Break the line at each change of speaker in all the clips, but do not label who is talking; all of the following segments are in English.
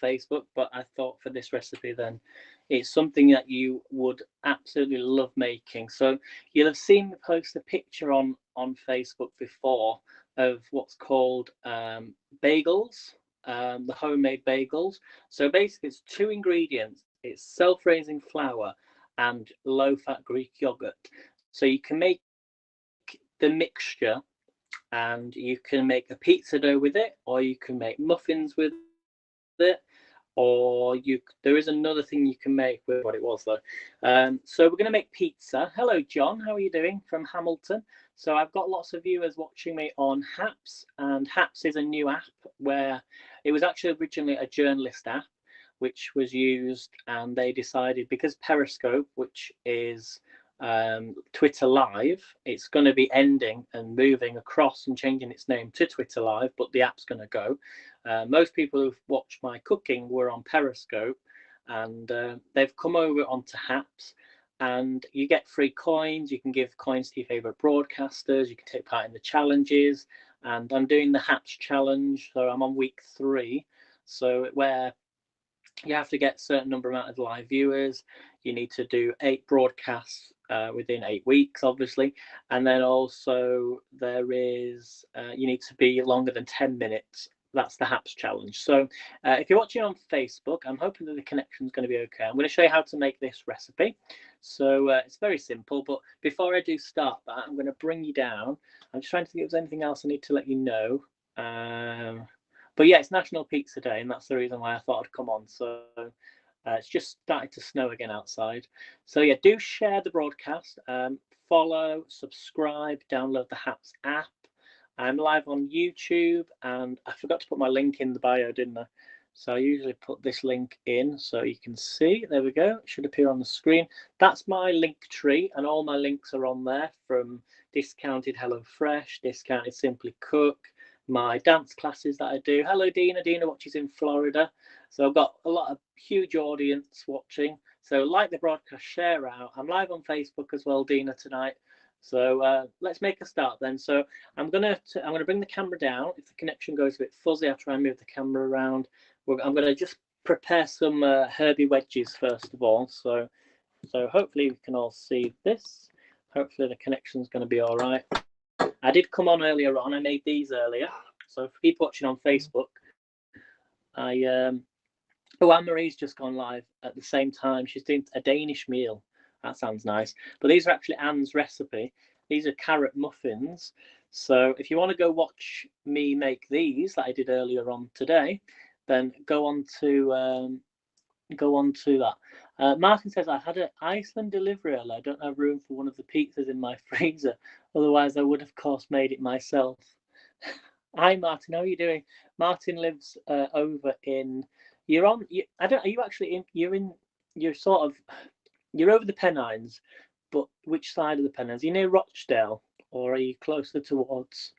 Facebook, but I thought for this recipe then it's something that you would absolutely love making. So you'll have seen me post a picture on Facebook before of what's called bagels, the homemade bagels. So basically it's two ingredients. It's self-raising flour and low-fat Greek yogurt. So you can make the mixture and you can make a pizza dough with it, or you can make muffins with it, or there is another thing you can make with what it was though. So we're going to make pizza. Hello John, how are you doing from Hamilton? So I've got lots of viewers watching me on Haps, and Haps is a new app where it was actually originally a journalist app which was used, and they decided because Periscope, which is Twitter Live, it's going to be ending and moving across and changing its name to Twitter Live, but the app's going to go. Most people who've watched my cooking were on Periscope, and they've come over onto Haps, and you get free coins. You can give coins to your favorite broadcasters. You can take part in the challenges, and I'm doing the Haps challenge, so I'm on week 3. So where you have to get a certain number amount of live viewers. You need to do 8 broadcasts within 8 weeks, obviously, and then also there is you need to be longer than 10 minutes. That's the Haps challenge. So if you're watching on Facebook, I'm hoping that the connection is going to be okay. I'm going to show you how to make this recipe. So it's very simple, but before I do start that, I'm going to bring you down. I'm just trying to think if there's anything else I need to let you know. But yeah, it's National Pizza Day, and that's the reason why I thought I'd come on. So it's just started to snow again outside. So yeah, do share the broadcast, follow, subscribe, download the Haps app. I'm live on YouTube, and I forgot to put my link in the bio, didn't I? So I usually put this link in so you can see. There we go. It should appear on the screen. That's my link tree, and all my links are on there, from discounted HelloFresh, discounted Simply Cook, my dance classes that I do. Hello Dina. Dina watches in Florida, so I've got a lot of huge audience watching. So like the broadcast, share out. I'm live on Facebook as well, Dina, tonight. So let's make a start then. So I'm gonna bring the camera down. If the connection goes a bit fuzzy, I'll try and move the camera around. I'm gonna just prepare some herby wedges first of all. So hopefully we can all see this. Hopefully the connection's going to be all right. I did come on earlier on. I made these earlier. So for people watching on Facebook, Anne-Marie's just gone live at the same time. She's doing a Danish meal. That sounds nice. But these are actually Anne's recipe. These are carrot muffins. So if you want to go watch me make these that I did earlier on today, then go on to that. Martin says, I had an Iceland delivery earlier. I don't have room for one of the pizzas in my freezer. Otherwise, I would, of course, made it myself. Hi, Martin. How are you doing? Martin lives over in. You're on. I don't. Are you actually in? You're sort of. You're over the Pennines, but which side of the Pennines? Are you near Rochdale, or are you closer towards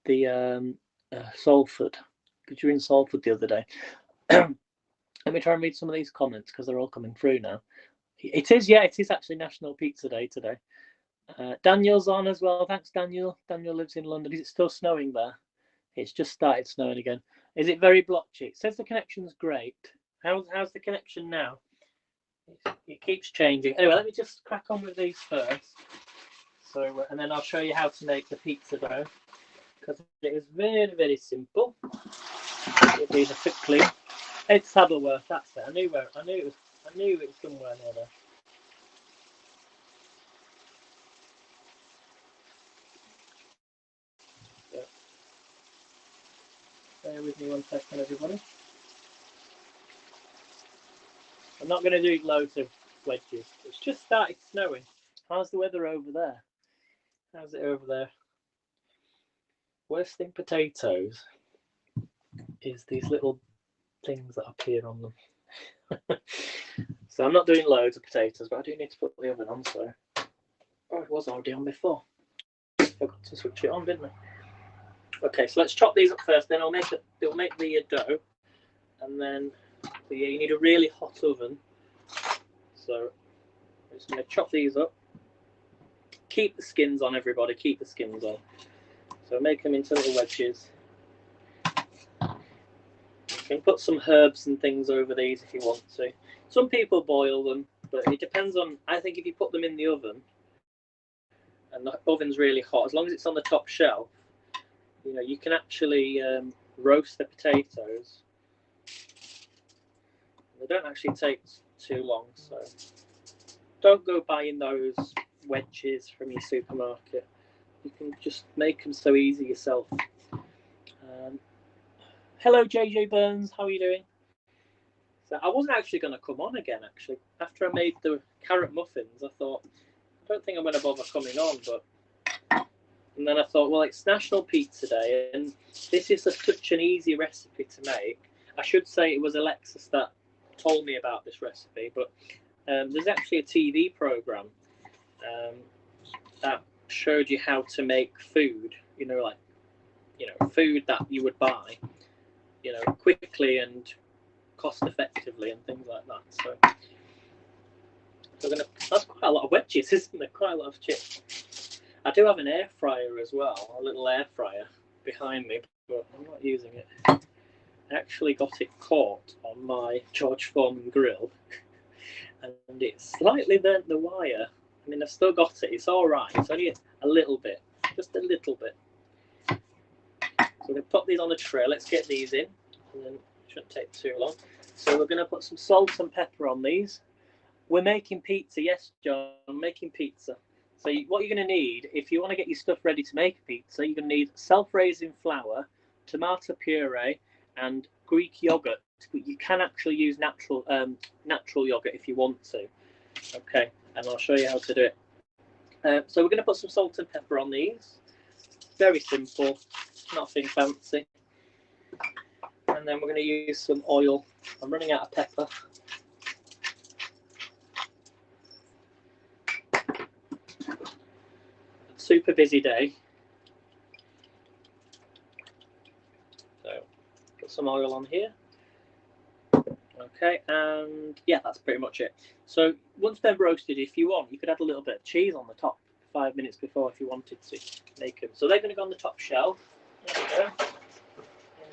the Salford? Because you were in Salford the other day. Let me try and read some of these comments because they're all coming through now. It is actually National Pizza Day today. Daniel's on as well. Thanks, Daniel. Daniel lives in London. Is it still snowing there? It's just started snowing again. Is it very blotchy? It says the connection's great. How's the connection now? It keeps changing. Anyway, let me just crack on with these first. So, and then I'll show you how to make the pizza dough, because it is very, very simple. It needs a quick clean. It's Saddleworth. That's it. I knew it was somewhere near there. Yeah. Bear with me 1 second, everybody. I'm not going to do loads of wedges. It's just started snowing. How's the weather over there? How's it over there? Worst thing potatoes is these little things that appear on them. So I'm not doing loads of potatoes, but I do need to put the oven on. So, it was already on before. Forgot to switch it on, didn't I? Okay, so let's chop these up first. Then it'll make the dough, and then you need a really hot oven. So I'm just going to chop these up. Keep the skins on, everybody. Keep the skins on. So make them into little wedges. can put some herbs and things over these if you want to. Some people boil them, but it depends on. I think if you put them in the oven, and the oven's really hot, as long as it's on the top shelf, you know, you can actually roast the potatoes. They don't actually take too long, so don't go buying those wedges from your supermarket. You can just make them so easy yourself. Hello, JJ Burns. How are you doing? So I wasn't actually going to come on again. Actually, after I made the carrot muffins, I thought I don't think I'm going to bother coming on. And then I thought, well, it's National Pizza Day, and this is such an easy recipe to make. I should say it was Alexis that told me about this recipe, but there's actually a TV program that showed you how to make food. You know, like food that you would buy, quickly and cost effectively and things like that. So that's quite a lot of wedges, isn't there? Quite a lot of chips. I do have an air fryer as well, a little air fryer behind me, but I'm not using it. I actually got it caught on my George Foreman grill, and it slightly burnt the wire. I mean, I've still got it. It's all right. It's only a little bit, just a little bit. So we're going to put these on the tray. Let's get these in, and then it shouldn't take too long. So we're going to put some salt and pepper on these. We're making pizza. Yes, John, I'm making pizza. So what you're going to need, if you want to get your stuff ready to make a pizza, you're going to need self-raising flour, tomato puree, and Greek yogurt. But you can actually use natural yogurt if you want to. Okay, and I'll show you how to do it. So we're going to put some salt and pepper on these. Very simple, nothing fancy. And then we're going to use some oil. I'm running out of pepper. Super busy day. So put some oil on here. Okay, and yeah, that's pretty much it. So once they're roasted, if you want, you could add a little bit of cheese on the top 5 minutes before if you wanted to make them. So they're going to go on the top shelf. There we go.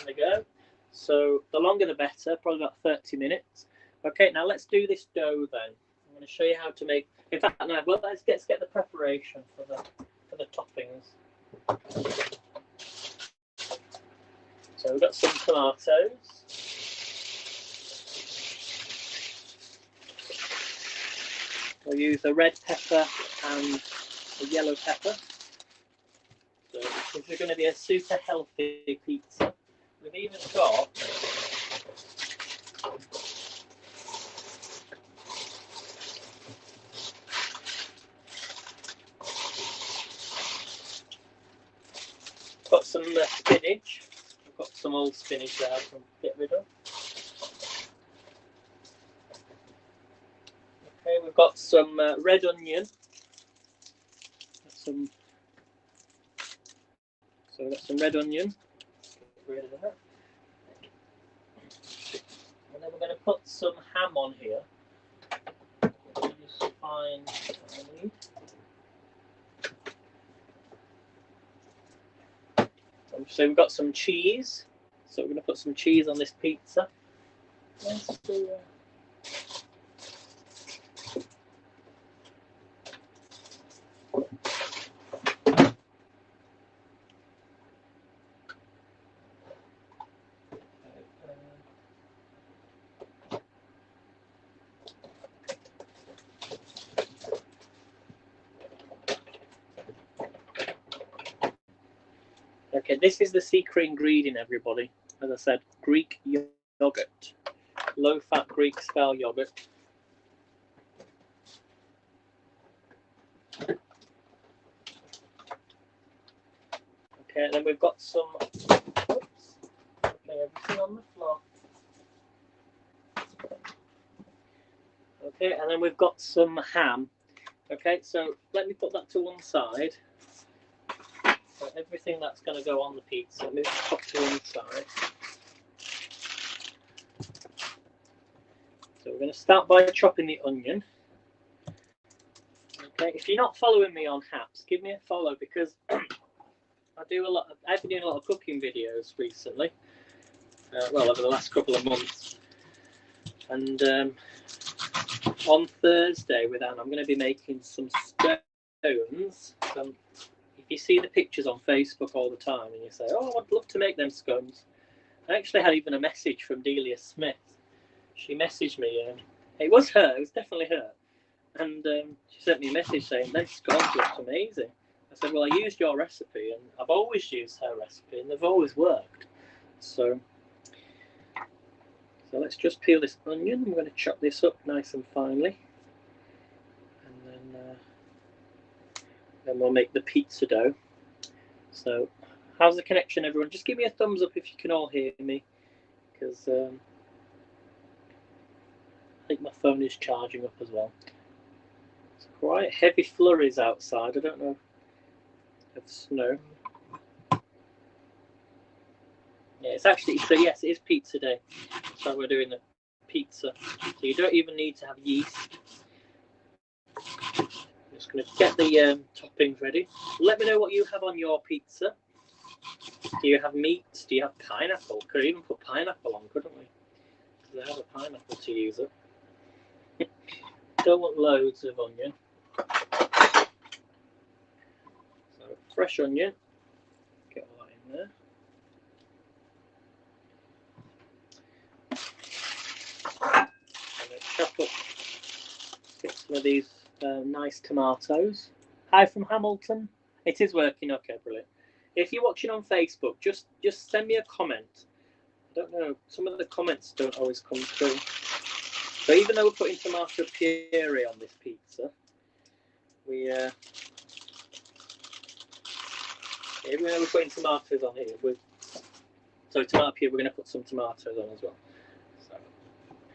In they go. So the longer the better, probably about 30 minutes. Okay, now let's do this dough then. I'm going to show you how to make. In fact, no, well, let's get the preparation for the toppings. So we've got some tomatoes. We'll use a red pepper and a yellow pepper. So this is going to be a super healthy pizza. We've even got some spinach. I've got some old spinach there I can get rid of. Okay, we've got some red onion. So we've got some red onion. Get rid of that. And then we're going to put some ham on here. Just find what I need. So we've got some cheese. So we're going to put some cheese on this pizza. Let's do Okay, this is the secret ingredient, everybody. As I said, Greek yogurt, low-fat Greek style yogurt. Okay, and then we've got some. Oops, okay, everything on the floor. Okay, and then we've got some ham. Okay, so let me put that to one side. So everything that's going to go on the pizza, move the top to one side. So we're going to start by chopping the onion. Okay, if you're not following me on Haps, give me a follow because I've been doing a lot of cooking videos recently, well, over the last couple of months. And on Thursday with Anne, I'm going to be making some scones. If you see the pictures on Facebook all the time and you say, oh, I'd love to make them scones. I actually had even a message from Delia Smith. She messaged me. It was her. It was definitely her. And she sent me a message saying, them scones looked amazing. I said, well, I used your recipe, and I've always used her recipe, and they've always worked. So let's just peel this onion. I'm going to chop this up nice and finely. And then we'll make the pizza dough. So how's the connection, everyone? Just give me a thumbs up if you can all hear me, because I think my phone is charging up as well. It's quite heavy flurries outside. I don't know of snow. Yeah, it's actually, so yes, it is pizza day. So we're doing the pizza. So you don't even need to have yeast. I'm just going to get the toppings ready. Let me know what you have on your pizza. Do you have meat? Do you have pineapple? Could even put pineapple on, couldn't we? Because I have a pineapple to use it. Don't want loads of onion. So fresh onion. Get all that in there. Chop up, get some of these nice tomatoes. Hi from Hamilton. It is working. Okay, brilliant. If you're watching on Facebook, just send me a comment. I don't know, some of the comments don't always come through. So even though we're putting tomato puree on this pizza, even though we're putting tomatoes on here, tomato puree, we're going to put some tomatoes on as well. So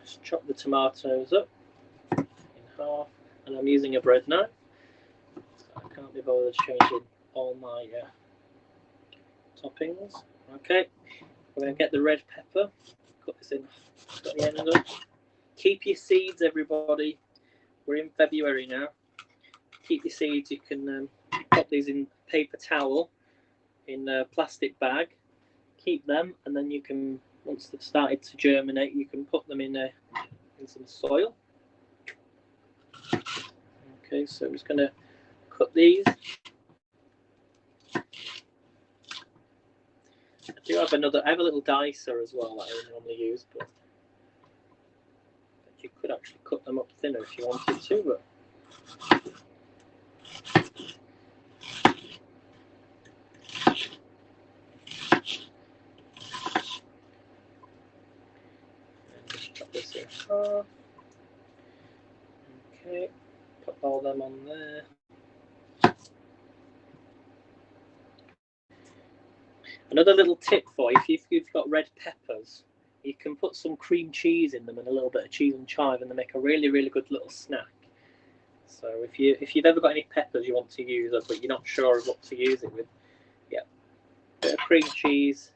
just chop the tomatoes up in half, and I'm using a bread knife, so I can't be bothered changing all my toppings. Okay, we're going to get the red pepper, cut this in, cut the end up. Keep your seeds, everybody. We're in February now. Keep your seeds. You can pop these in paper towel, in a plastic bag. Keep them, and then you can, once they've started to germinate, you can put them in some soil. Okay, so I'm just going to cut these. I have a little dicer as well that I normally use, but you could actually cut them up thinner if you wanted to, but just chop this in half. Okay, put all them on there. Another little tip for you, if you've got red peppers, you can put some cream cheese in them and a little bit of cheese and chive, and they make a really, really good little snack. So if you've ever got any peppers you want to use, but you're not sure of what to use it with, yeah, a bit of cream cheese.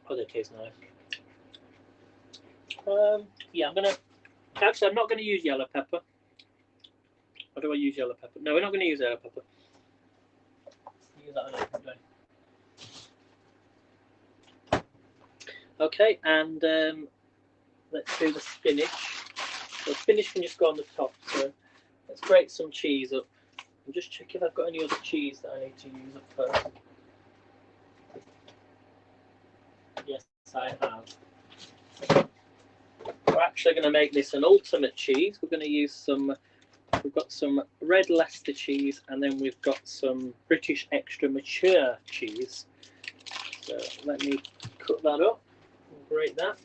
Oh, they taste nice. Yeah, I'm not gonna use yellow pepper. Or do I use yellow pepper? No, we're not gonna use yellow pepper. Use that on a different day. Okay, and let's do the spinach. So spinach can just go on the top. So let's grate some cheese up and just check if I've got any other cheese that I need to use up first. Yes, I have. We're actually going to make this an ultimate cheese. We're going to use we've got some red Leicester cheese, and then we've got some British extra mature cheese. So let me cut that up and grate that.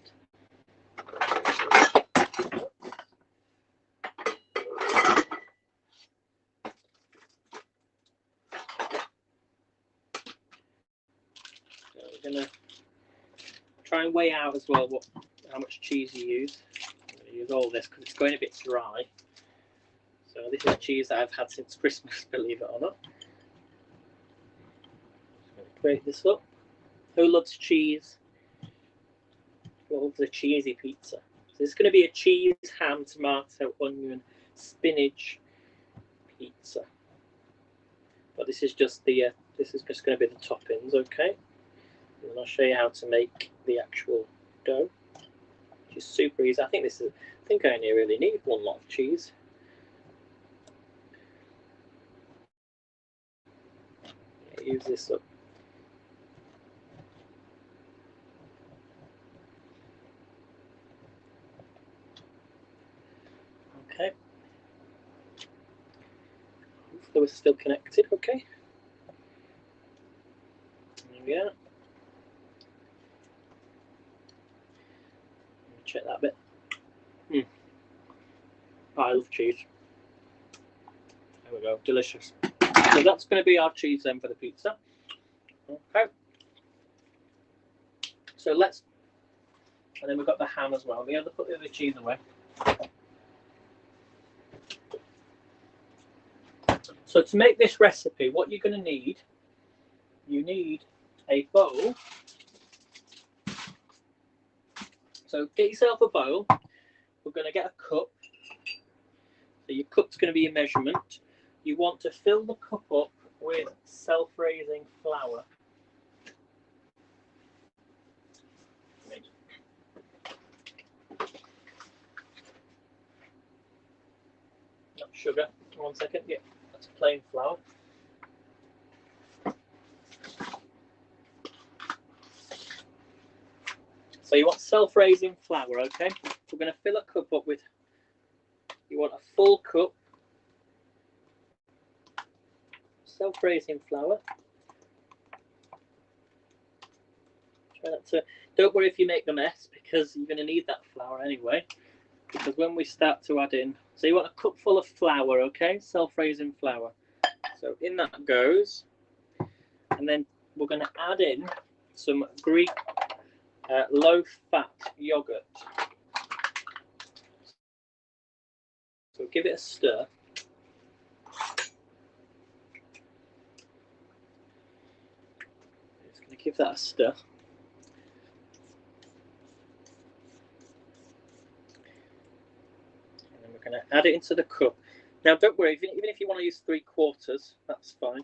So we're going to try and weigh out as well how much cheese you use. I'm going to use all this because it's going a bit dry. So this is cheese that I've had since Christmas, believe it or not. I'm going to grate this up. Who loves cheese? Who loves a cheesy pizza? So this is going to be a cheese, ham, tomato, onion, spinach pizza. But this is just going to be the toppings, okay? And then I'll show you how to make the actual dough, which is super easy. I think I only really need one lot of cheese. Use this up. Okay. Hopefully we're still connected. Okay. There we go. Check that bit. I love cheese. There we go. Delicious. So that's going to be our cheese then for the pizza. Okay. So let's, and then we've got the ham as well. We have to put the other cheese away. So to make this recipe, what you're going to need, you need a bowl. So get yourself a bowl. We're going to get a cup. So your cup's going to be your measurement. You want to fill the cup up with self-raising flour. Not sugar. 1 second. Yeah, that's plain flour. So you want self-raising flour, okay? We're going to fill a cup up with, you want a full cup self-raising flour. Try not to, don't worry if you make a mess, because you're going to need that flour anyway. Because when we start to add in, so you want a cup full of flour, okay? Self-raising flour. So in that goes, and then we're going to add in some Greek low-fat yogurt. So give it a stir. Just going to give that a stir. And then we're going to add it into the cup. Now don't worry, even if you want to use 3/4, that's fine.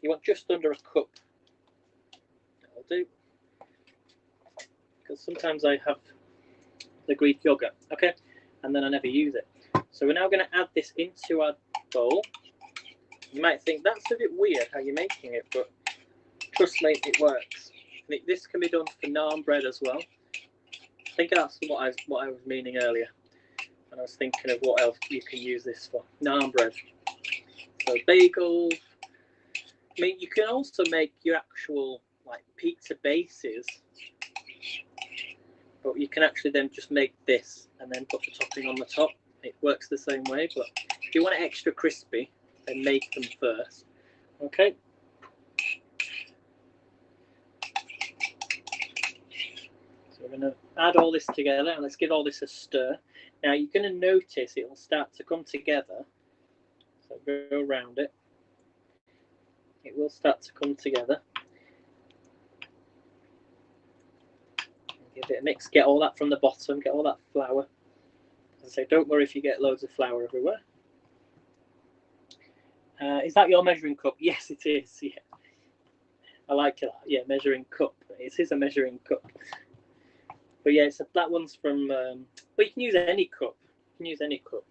You want just under a cup. That'll do. Because sometimes I have the Greek yogurt, okay? And then I never use it. So we're now going to add this into our bowl. You might think that's a bit weird how you're making it, but trust me, it works. This can be done for naan bread as well. I think that's what I was meaning earlier. And I was thinking of what else you can use this for. Naan bread. So bagels. I mean, you can also make your actual like pizza bases, but you can actually then just make this and then put the topping on the top. It works the same way, but if you want it extra crispy, then make them first. Okay. So we're going to add all this together and let's give all this a stir. Now you're going to notice it will start to come together. So go around it. It will start to come together. Give it a mix. Get all that from the bottom. Get all that flour. As I say, don't worry if you get loads of flour everywhere. Is that your measuring cup? Yes, it is. Yeah, I like it. Yeah, measuring cup. It is a measuring cup. But yeah, that one's from. Well, you can use any cup. You can use any cup,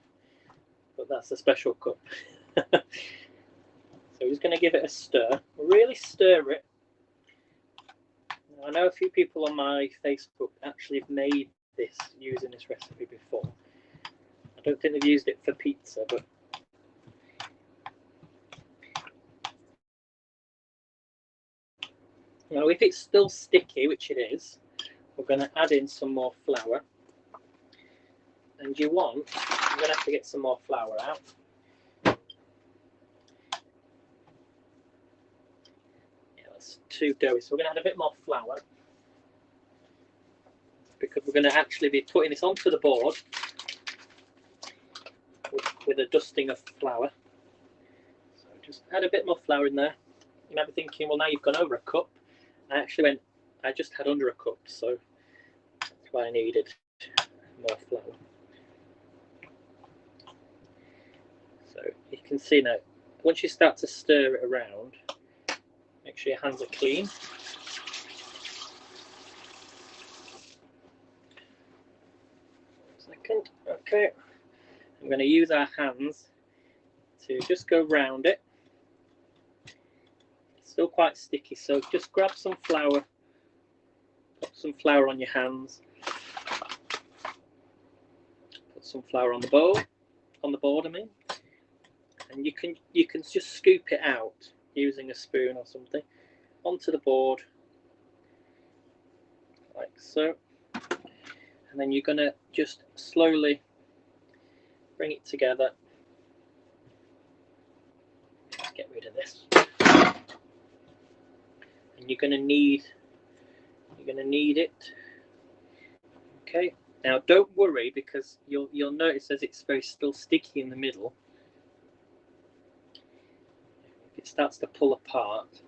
but that's a special cup. So we're just going to give it a stir. Really stir it. Now, I know a few people on my Facebook actually have made this using this recipe before. I don't think they've used it for pizza, but now if it's still sticky, which it is, we're going to add in some more flour. And you're going to have to get some more flour out. Yeah, that's too doughy. So we're going to add a bit more flour, because we're going to actually be putting this onto the board with a dusting of flour. So just add a bit more flour in there. You might be thinking, well, now you've gone over a cup. I just had under a cup, so that's why I needed more flour. So you can see now, once you start to stir it around, make sure your hands are clean. second. Okay, I'm going to use our hands to just go round it. It's still quite sticky, so just grab some flour, put some flour on your hands, put some flour on the bowl, on the board, I mean, and you can just scoop it out using a spoon or something onto the board, like so. And then you're going to just slowly bring it together. Let's get rid of this. And you're going to need it. Okay. Now don't worry, because you'll notice as it's very still sticky in the middle. If it starts to pull apart,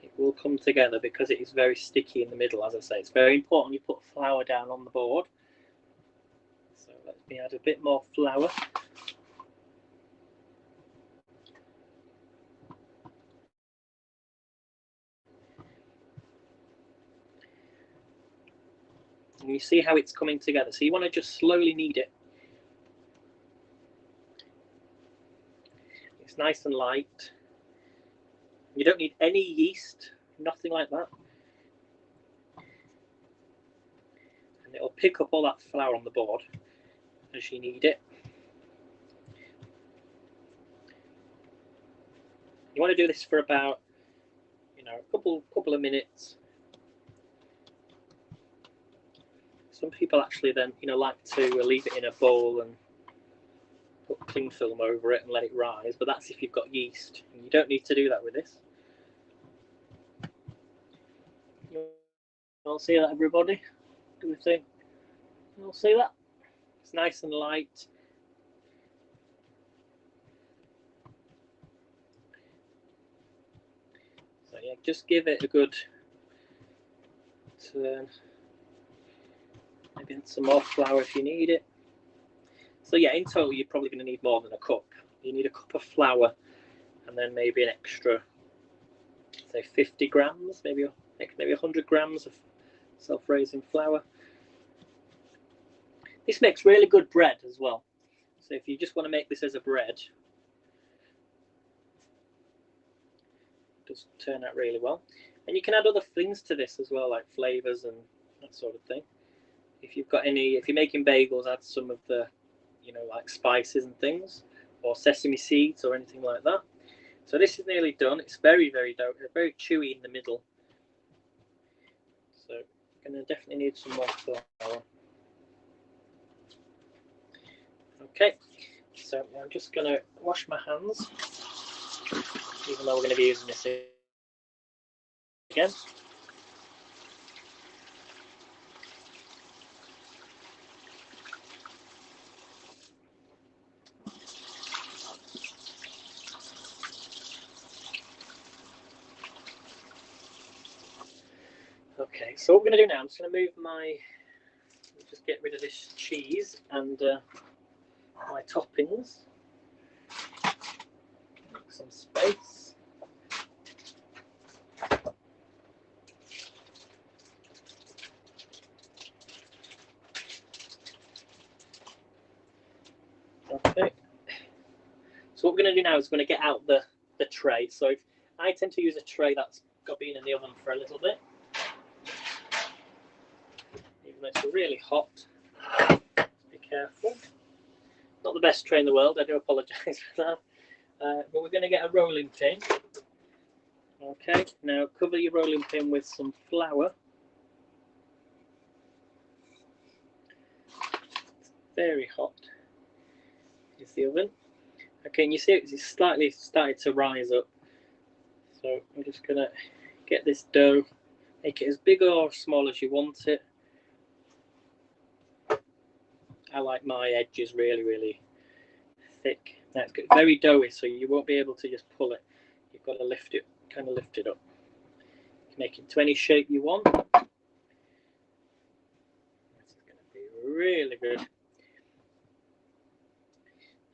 it will come together because it is very sticky in the middle. As I say, it's very important you put flour down on the board. So let me add a bit more flour. And you see how it's coming together. So you want to just slowly knead it. It's nice and light. You don't need any yeast, nothing like that. And it'll pick up all that flour on the board as you knead it. You want to do this for about, a couple of minutes. Some people actually then, like to leave it in a bowl and put cling film over it and let it rise, but that's if you've got yeast. And you don't need to do that with this. You all see that, everybody? Do we think? You all see that? It's nice and light. So yeah, just give it a good turn. Maybe some more flour if you need it. So yeah, in total you're probably going to need more than a cup. You need a cup of flour and then maybe an extra, say 50 grams, maybe 100 grams of self-raising flour. This makes really good bread as well. So if you just want to make this as a bread, it does turn out really well. And you can add other things to this as well, like flavors and that sort of thing. If you're making bagels, add some of the, like spices and things, or sesame seeds or anything like that. So this is nearly done. It's very, very chewy in the middle. So I'm going to definitely need some more flour. Okay, so I'm just going to wash my hands, even though we're going to be using this again. Okay, so what we're going to do now, I'm just going to move just get rid of this cheese and my toppings. Make some space. Okay. So what we're going to do now is we're going to get out the tray. So I tend to use a tray that's been in the oven for a little bit. Even though it's really hot, be careful. Not the best tray in the world, I do apologise for that. But we're going to get a rolling pin. Okay, now cover your rolling pin with some flour. It's very hot. Is the oven. Okay, and you see it's slightly started to rise up. So I'm just going to get this dough, make it as big or small as you want it. I like my edges really, really thick. Now it's very doughy, so you won't be able to just pull it. You've got to lift it, kind of lift it up. You can make it to any shape you want. This is going to be really good.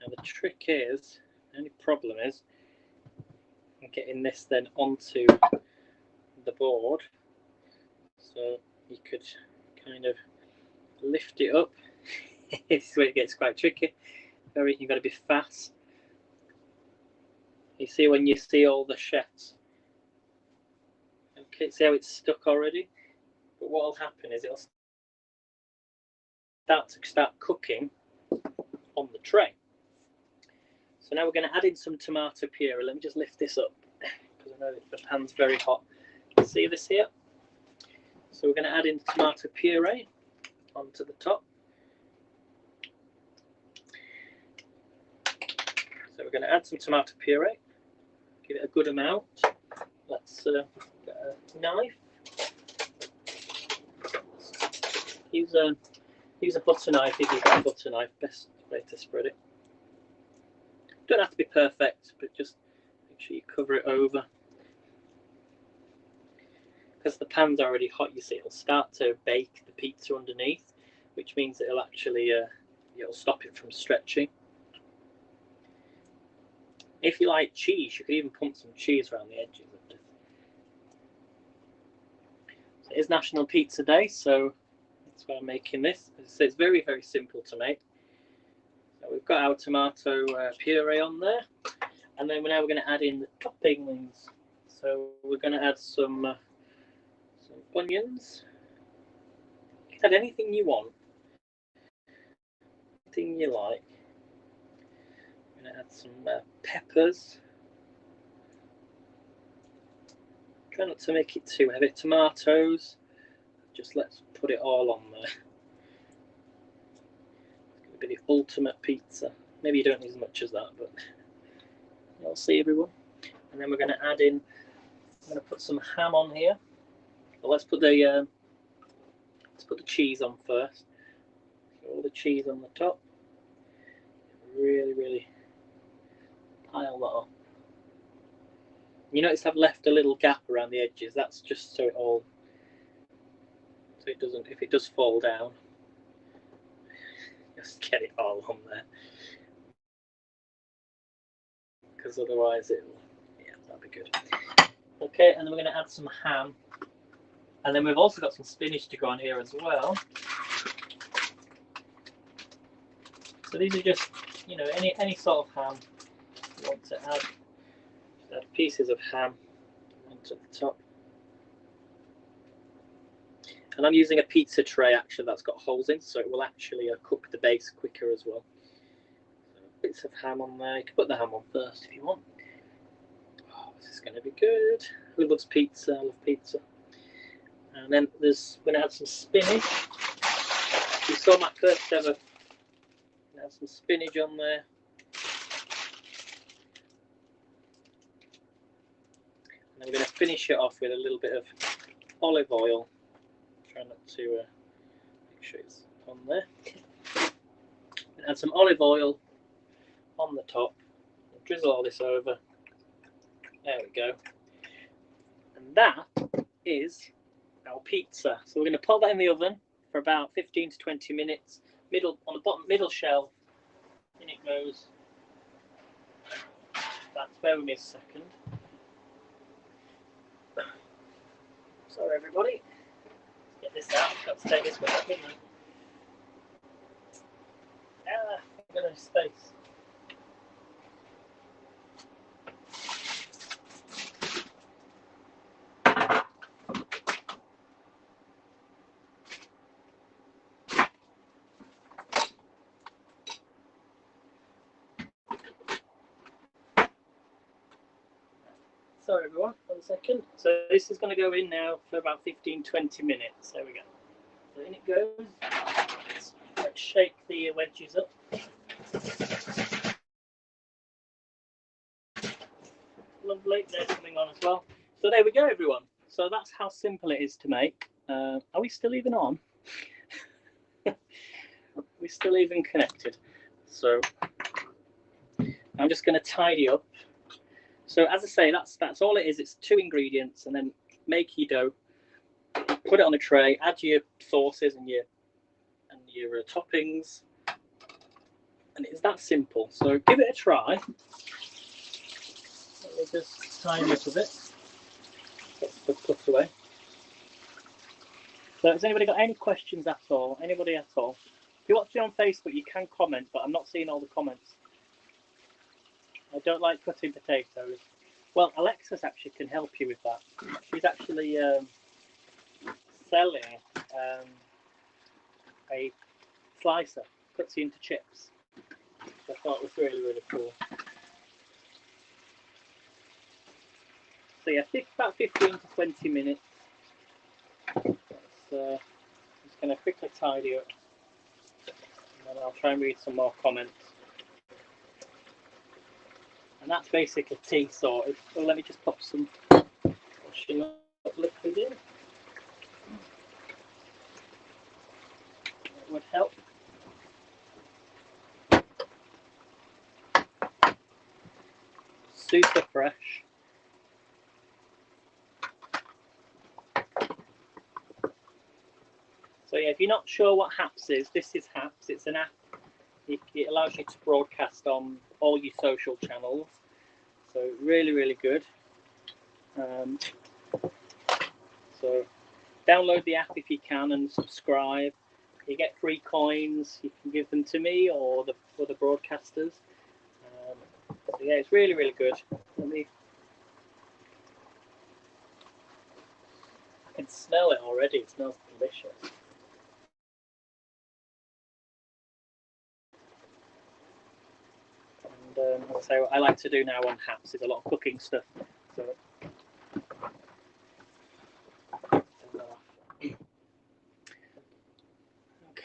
Now the trick is, the only problem is getting this then onto the board. So you could kind of lift it up This is where it gets quite tricky. You've got to be fast. You see when you see all the chefs. Okay, see how it's stuck already? But what will happen is it'll start cooking on the tray. So now we're going to add in some tomato puree. Let me just lift this up because I know that the pan's very hot. See this here? So we're going to add in tomato puree onto the top. So we're going to add some tomato puree. Give it a good amount. Let's get a knife. Use a butter knife if you've got a butter knife. Best way to spread it. Don't have to be perfect, but just make sure you cover it over. Because the pan's already hot, you see, it'll start to bake the pizza underneath, which means it'll actually it'll stop it from stretching. If you like cheese, you could even pump some cheese around the edges of this. So it is National Pizza Day, so that's why I'm making this. As I say, it's very, very simple to make. So we've got our tomato puree on there, and then now we're going to add in the toppings. So we're going to add some onions. You can add anything you want, anything you like. I'm going to add some peppers. Try not to make it too heavy. Tomatoes. Just let's put it all on there. Be the ultimate pizza. Maybe you don't need as much as that, but you'll see, everyone. And then we're going to add in. I'm going to put some ham on here. Well, let's put the cheese on first. All the cheese on the top. Really, really pile that up. You notice I've left a little gap around the edges. That's just so it doesn't. If it does fall down. Just get it all on there, because otherwise that'll be good. Okay, and then we're going to add some ham, and then we've also got some spinach to go on here as well. So these are just, any sort of ham you want to add. Just add pieces of ham onto the top. And I'm using a pizza tray actually that's got holes in, so it will actually cook the base quicker as well. So bits of ham on there. You can put the ham on first if you want. Oh, this is going to be good. Who loves pizza? I love pizza. And then we're going to add some spinach. You saw my first ever. Add some spinach on there. And then we're going to finish it off with a little bit of olive oil. Try not to make sure it's on there. And add some olive oil on the top. Drizzle all this over. There we go. And that is our pizza. So we're going to pop that in the oven for about 15 to 20 minutes. On the bottom middle shelf. In it goes. Bear with me a second. Sorry, everybody. Get this out. I've got to take this back in there. I've got no space. Sorry everyone, 1 second. So this is going to go in now for about 15-20 minutes. There we go. So in it goes. Let's shake the wedges up. Lovely, they're coming on as well. So there we go, everyone. So that's how simple it is to make. Are we still even on? We're still even connected. So I'm just going to tidy up. So as I say, that's all it is. It's 2 ingredients, and then make your dough, put it on a tray, add your sauces and your toppings, and it's that simple. So give it a try. Let me just tidy up a bit. Get the stuff away. So has anybody got any questions at all? Anybody at all? you're watching on Facebook, you can comment, but I'm not seeing all the comments. I don't like cutting potatoes. Well, Alexis actually can help you with that. She's actually selling a slicer, cuts you into chips. I thought it was really, really cool. So yeah, about 15 to 20 minutes. So just going to quickly tidy up, and then I'll try and read some more comments. And that's basically tea sorted. So let me just pop some washing up liquid in. That would help. Super fresh. So yeah, if you're not sure what Haps is, this is Haps. It's an app. It allows you to broadcast on all your social channels. So really, really good. So download the app if you can and subscribe. You get free coins. You can give them to me or the broadcasters. So yeah, it's really, really good. I can smell it already. It smells delicious. And so I like to do now on Haps is a lot of cooking stuff. So okay,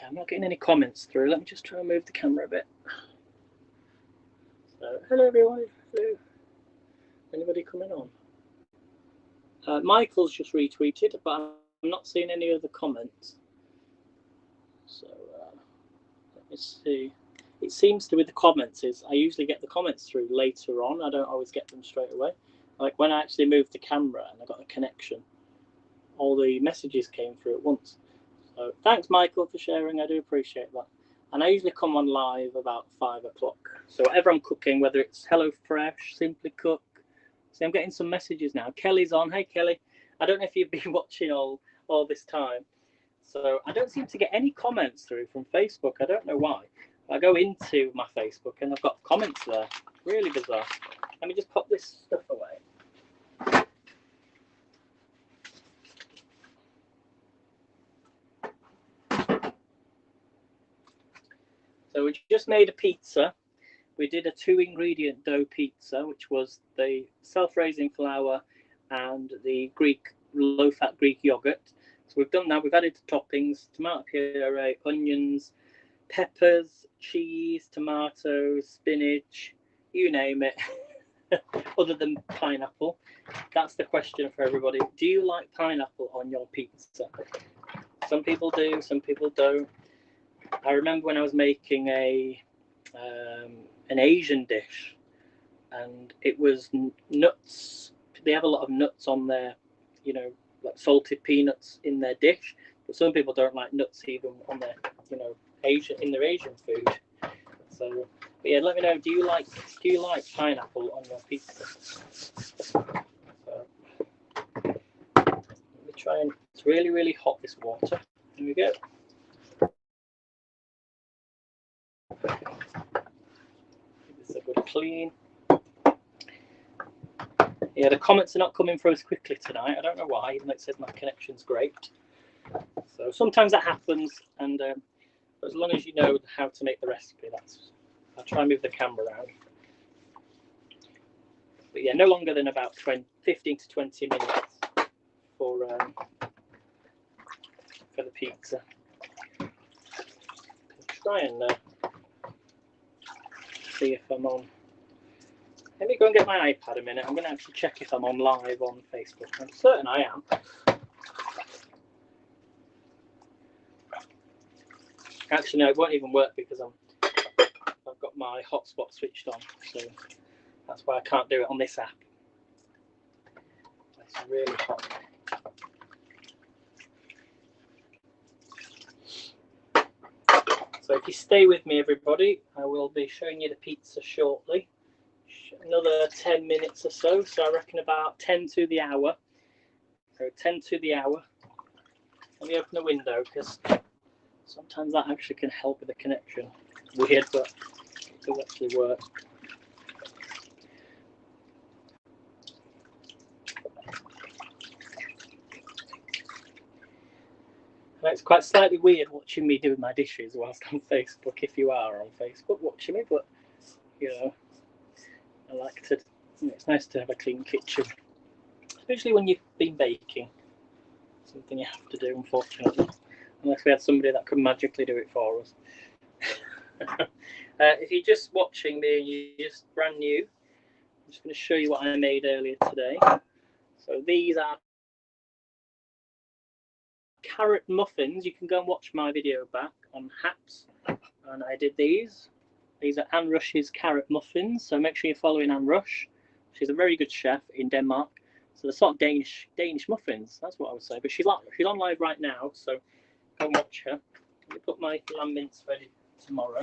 I'm not getting any comments through. Let me just try and move the camera a bit. So hello everyone. Hello. Anybody coming on? Michael's just retweeted, but I'm not seeing any other comments. So let me see. It seems to with the comments is I usually get the comments through later on. I don't always get them straight away. Like when I actually moved the camera and I got a connection, all the messages came through at once. So thanks, Michael, for sharing. I do appreciate that. And I usually come on live about 5 o'clock. So whatever I'm cooking, whether it's HelloFresh, Simply Cook. See, I'm getting some messages now. Kelly's on. Hey, Kelly. I don't know if you've been watching all this time. So I don't seem to get any comments through from Facebook. I don't know why. I go into my Facebook and I've got comments there. Really bizarre. Let me just pop this stuff away. So we just made a pizza. We did a 2-ingredient dough pizza, which was the self-raising flour and the low-fat Greek yogurt. So we've done that. We've added the toppings: tomato puree, onions, peppers, cheese, tomatoes, spinach, you name it, other than pineapple. That's the question for everybody. Do you like pineapple on your pizza? Some people do, some people don't. I remember when I was making an Asian dish, and it was nuts. They have a lot of nuts on their, like salted peanuts in their dish, but some people don't like nuts even on their, in their Asian food. So, but yeah, let me know. Do you like pineapple on your pizza? So, let me try and. It's really, really hot, this water. Here we go. Give this a good clean. Yeah, the comments are not coming through as quickly tonight. I don't know why, even though it says my connection's great. So sometimes that happens, and as long as you know how to make the recipe, I'll try and move the camera around. But yeah, no longer than about 15 to 20 minutes for the pizza. Try and see if I'm on. Let me go and get my iPad a minute. I'm going to actually check if I'm on live on Facebook. I'm certain I am. Actually, no, it won't even work because I've got my hotspot switched on. So that's why I can't do it on this app. It's really hot. So if you stay with me, everybody, I will be showing you the pizza shortly. Another 10 minutes or so. So I reckon about 10 to the hour. So 10 to the hour. Let me open the window because Sometimes that actually can help with the connection. Weird, but it does actually work. And it's quite slightly weird watching me doing my dishes whilst on Facebook, if you are on Facebook watching me, but you know, I like to, you know, it's nice to have a clean kitchen, especially when you've been baking. Something you have to do, unfortunately, unless we had somebody that could magically do it for us. If you're just watching me and you're just brand new, I'm just going to show you what I made earlier today. So these are carrot muffins. You can go and watch my video back on Haps, and I did these. These are Anne Rush's carrot muffins, so make sure you're following Anne Rush. She's a very good chef in Denmark. So they're sort of Danish muffins, that's what I would say. But she's on live right now, so go and watch her. Let me put my lamb mince ready tomorrow.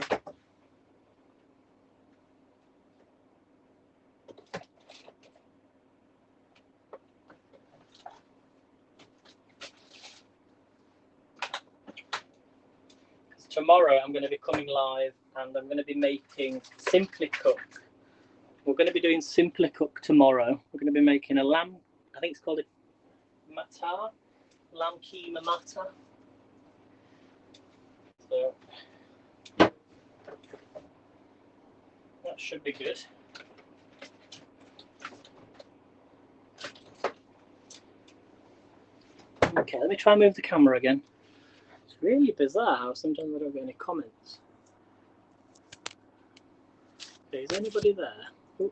Tomorrow I'm going to be coming live and I'm going to be making Simply Cook. We're going to be doing Simply Cook tomorrow. We're going to be making a lamb, I think it's called a matar, lamb keema matar. So that should be good. Okay, let me try and move the camera again. It's really bizarre how sometimes I don't get any comments. Okay, is anybody there? Oh,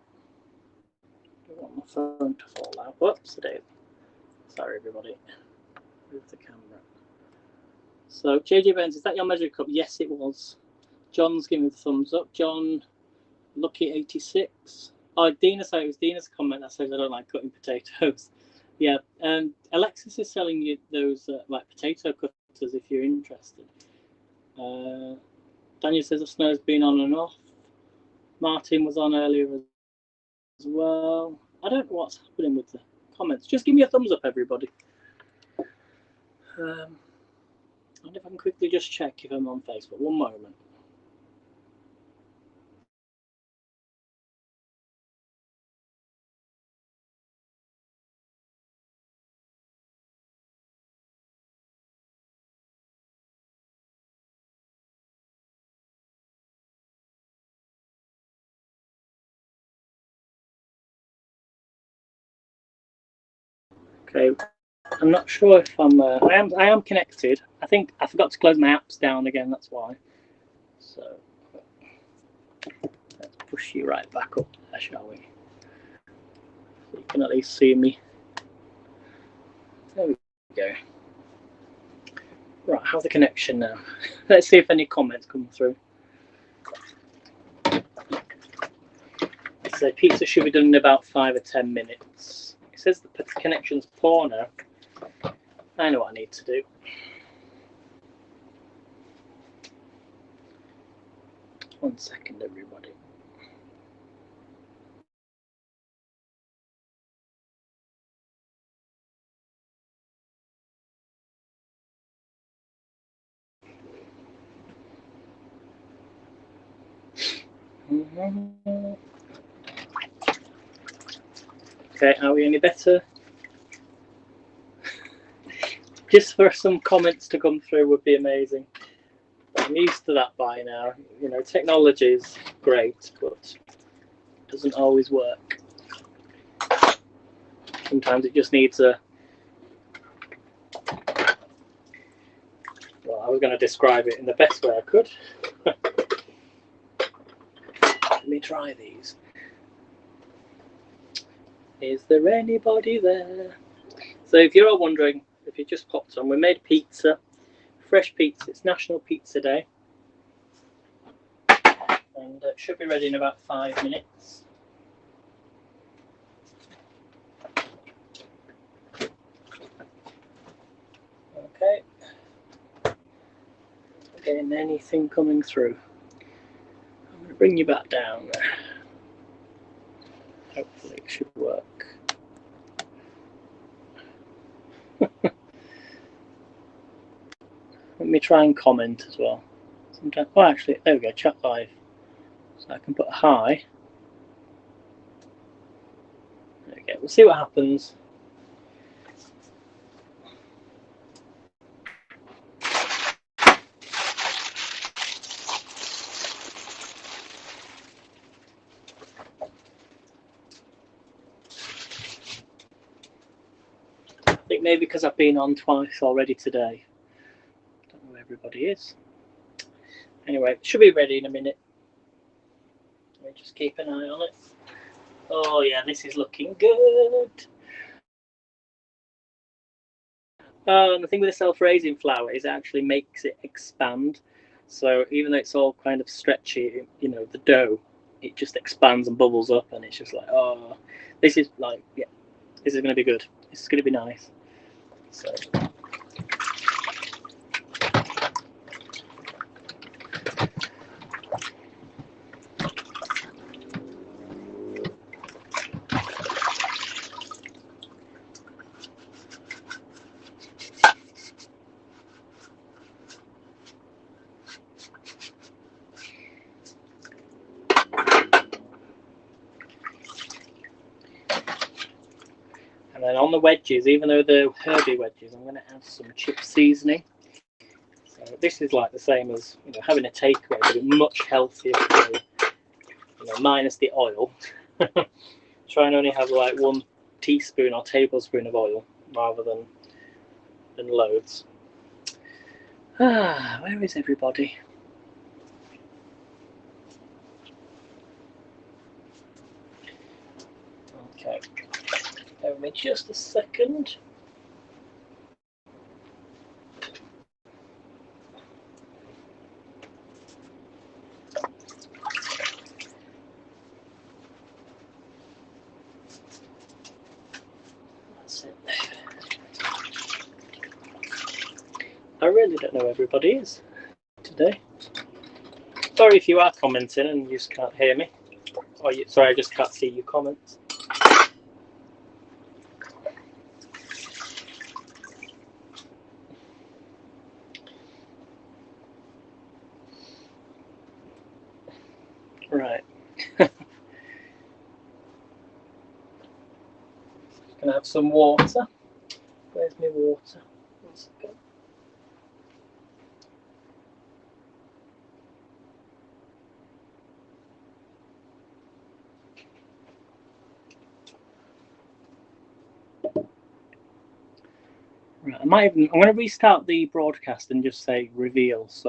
I don't want my phone to fall out. Whoops, I do. Sorry, everybody. Move the camera. So, JJ Burns, is that your measured cup? Yes, it was. John's giving me the thumbs up. John, Lucky86. Oh, Dina, sorry, it was Dina's comment that says I don't like cutting potatoes. Yeah, Alexis is selling you those like potato cutters if you're interested. Daniel says the snow's been on and off. Martin was on earlier as well. I don't know what's happening with the comments. Just give me a thumbs up, everybody. And if I can quickly just check if I'm on Facebook. One moment. Okay, I'm not sure if I'm. I am connected. I think I forgot to close my apps down again. That's why. So let's push you right back up there, shall we? So you can at least see me. There we go. Right, how's the connection now? Let's see if any comments come through. So pizza should be done in about 5 or 10 minutes. It says the connection's poor now. I know what I need to do. One second, everybody. Okay, are we any better? Just for some comments to come through would be amazing. I'm used to that by now. You know, technology is great, but it doesn't always work. Sometimes it just needs a... Well, I was going to describe it in the best way I could. Let me try these. Is there anybody there? So if you're all wondering, if you just popped on, we made pizza, fresh pizza. It's National Pizza Day. And it should be ready in about 5 minutes. Okay. Getting anything coming through. I'm going to bring you back down there. Hopefully it should work. Let me try and comment as well. Sometimes, oh, actually, there we go, chat live. So I can put hi. There we go. We'll see what happens. I think maybe because I've been on twice already today. I don't know where everybody is. Anyway, should be ready in a minute. Let me just keep an eye on it. Oh yeah, this is looking good. And the thing with the self-raising flour is it actually makes it expand. So even though it's all kind of stretchy, you know, the dough, it just expands and bubbles up, and it's just like, oh, this is like, yeah, this is going to be good. This is going to be nice. So. And then on the wedges, even though they're herby wedges, I'm going to add some chip seasoning. So this is like the same as, you know, having a takeaway, but much healthier for you, you know, minus the oil. Try and only have like 1 teaspoon or tablespoon of oil rather than loads. Where is everybody? Okay, bear with me just a second. That's it. I really don't know where everybody is today. Sorry if you are commenting and you just can't hear me. Or sorry, I just can't see your comments. Right. Gonna have some water. Where's my water? 1 second. Right, I'm going to restart the broadcast and just say reveal. So